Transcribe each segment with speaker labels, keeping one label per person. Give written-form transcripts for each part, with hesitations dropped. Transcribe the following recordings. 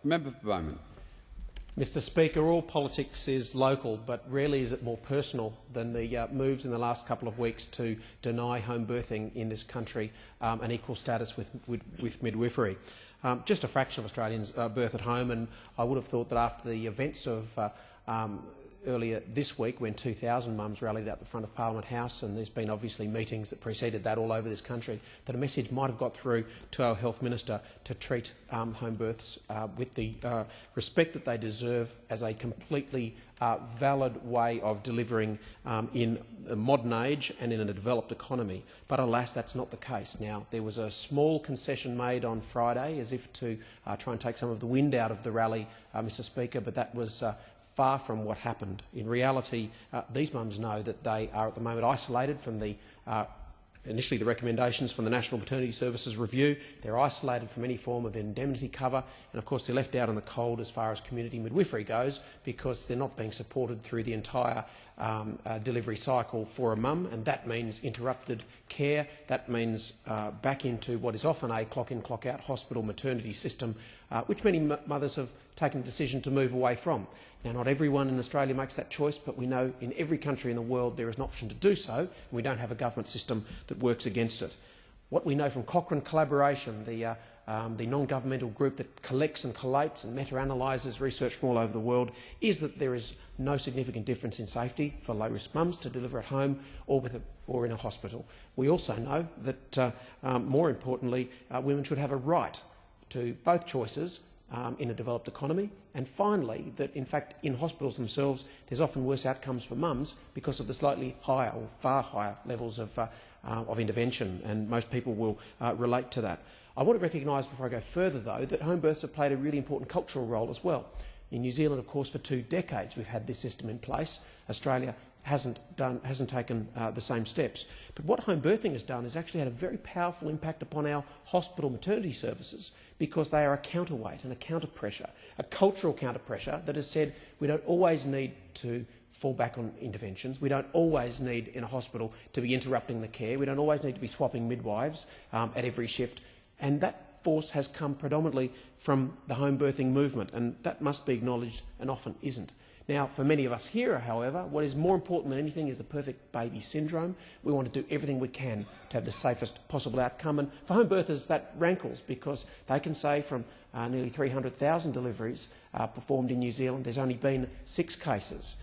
Speaker 1: Member for Bowman.
Speaker 2: Mr Speaker, all politics is local, but rarely is it more personal than the moves in the last couple of weeks to deny home birthing in this country an equal status with midwifery. Just a fraction of Australians birth at home, and I would have thought that after the events of earlier this week, when 2,000 mums rallied out the front of Parliament House, and there's been obviously meetings that preceded that all over this country, that a message might have got through to our Health Minister to treat home births with the respect that they deserve as a completely valid way of delivering in a modern age and in a developed economy. But alas, that's not the case. Now, there was a small concession made on Friday as if to try and take some of the wind out of the rally, Mr Speaker, but that was far from what happened. In reality, these mums know that they are at the moment isolated from the initially the recommendations from the National Maternity Services Review. They're isolated from any form of indemnity cover, and of course they're left out in the cold as far as community midwifery goes, because they're not being supported through the entire delivery cycle for a mum, and that means interrupted care. That means back into what is often a clock-in, clock-out hospital maternity system, which many mothers have taken a decision to move away from. Now, not everyone in Australia makes that choice, but we know in every country in the world there is an option to do so, and we don't have a government system that works against it. What we know from Cochrane Collaboration, the non-governmental group that collects and collates and meta-analyses research from all over the world, is that there is no significant difference in safety for low-risk mums to deliver at home or in a hospital. We also know that, more importantly, women should have a right to both choices in a developed economy, and finally that in fact in hospitals themselves there's often worse outcomes for mums because of the slightly higher or far higher levels of intervention, and most people will relate to that. I want to recognise before I go further though that home births have played a really important cultural role as well. In New Zealand, of course, for 2 decades we've had this system in place. Australia hasn't taken the same steps. But what home birthing has done is actually had a very powerful impact upon our hospital maternity services, because they are a counterweight and a counter-pressure, a cultural counter-pressure that has said we don't always need to fall back on interventions. We don't always need in a hospital to be interrupting the care. We don't always need to be swapping midwives at every shift. And that force has come predominantly from the home birthing movement, and that must be acknowledged and often isn't. Now, for many of us here, however, what is more important than anything is the perfect baby syndrome. We want to do everything we can to have the safest possible outcome. And for home birthers, that rankles, because they can say from nearly 300,000 deliveries performed in New Zealand, there's only been 6 cases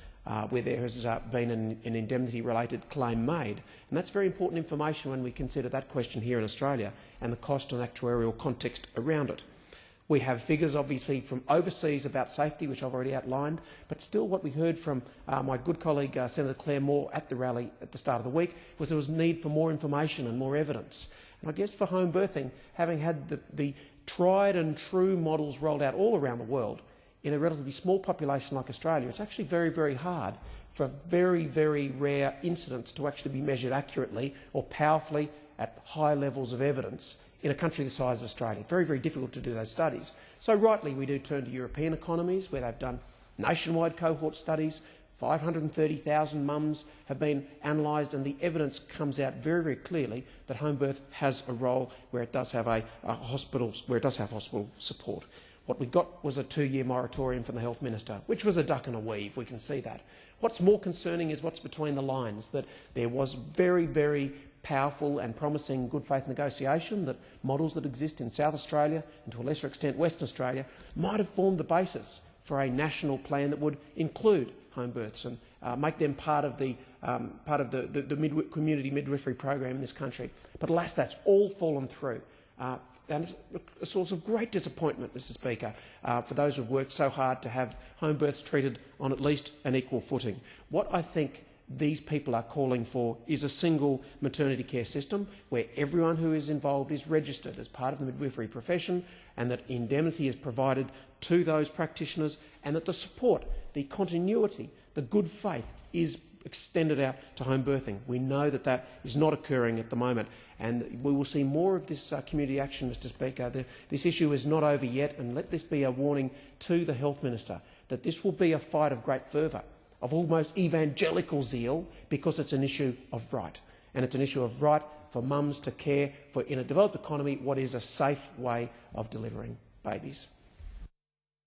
Speaker 2: where there has been an indemnity-related claim made. And that's very important information when we consider that question here in Australia and the cost and actuarial context around it. We have figures, obviously, from overseas about safety, which I've already outlined, but still what we heard from my good colleague Senator Claire Moore at the rally at the start of the week was there was need for more information and more evidence. And I guess for home birthing, having had the tried and true models rolled out all around the world, in a relatively small population like Australia, it's actually very, very hard for very, very rare incidents to actually be measured accurately or powerfully at high levels of evidence in a country the size of Australia. Very, very difficult to do those studies. So rightly we do turn to European economies where they've done nationwide cohort studies. 530,000 mums have been analysed, and the evidence comes out very, very clearly that home birth has a role where it does have hospital support. What we got was a 2-year moratorium from the Health Minister, which was a duck and a weave, we can see that. What's more concerning is what's between the lines, that there was very, very powerful and promising good faith negotiation, that models that exist in South Australia and to a lesser extent Western Australia might have formed the basis for a national plan that would include home births and make them part of the community midwifery program in this country. But alas, that's all fallen through. And it's a source of great disappointment, Mr Speaker, for those who have worked so hard to have home births treated on at least an equal footing. What I think these people are calling for is a single maternity care system where everyone who is involved is registered as part of the midwifery profession, and that indemnity is provided to those practitioners, and that the support, the continuity, the good faith is extended out to home birthing. We know that that is not occurring at the moment, and we will see more of this community action, Mr Speaker. This issue is not over yet, and let this be a warning to the Health Minister that this will be a fight of great fervour, of almost evangelical zeal, because it's an issue of right. And it's an issue of right for mums to care for, in a developed economy, what is a safe way of delivering babies.